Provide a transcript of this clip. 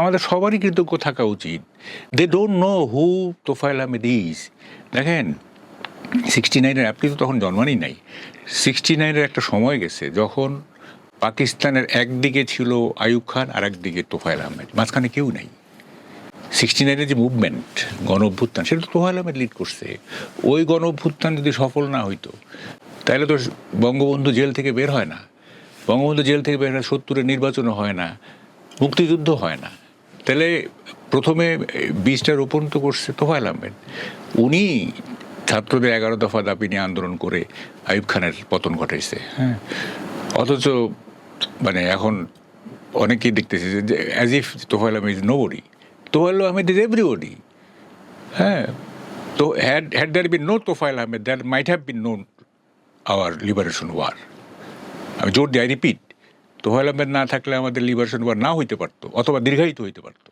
আমাদের সবারই কৃতজ্ঞ থাকা উচিত। They don't know who Tofael Ahmed is. দেখেন 69-এর আপনি তো তখন জন্মানই নাই। 69-এর একটা সময় গেছে যখন পাকিস্তানের একদিকে ছিল আইয়ুব খান আর একদিকে তোফায়েল আহমেদ, মাঝখানে কেউ নাই। 69-এর যে মুভমেন্ট, গণ অভ্যুত্থান, সেটা তো তোফায়েল আহমেদ লিড করছে। ওই গণ অভ্যুত্থান যদি সফল না হইতো তাহলে তো বঙ্গবন্ধু জেল থেকে বের হয় না, বঙ্গবন্ধু জেল থেকে বের হয় 70-এর নির্বাচনও হয় না, মুক্তিযুদ্ধ হয় না। তাহলে প্রথমে বীজটা রোপণ তো করছে তোফায়েল আহমেদ। উনি ছাত্রদের 11 দফা দাবি নিয়ে আন্দোলন করে আইয়ুব খানের পতন ঘটাইছে। হ্যাঁ, অথচ মানে এখন অনেকেই দেখতেছে যে as if Tofael Ahmed is nobody. Tofael Ahmed is everybody. হ্যাঁ, তো had there been no Tofael Ahmed, that might have been known our liberation war. আমি জোর দিই, আই রিপিট, তোফায়েল আহমেদ না থাকলে আমাদের লিবারেশন ওয়ার না হইতে পারতো, অথবা দীর্ঘায়িত হইতে পারতো।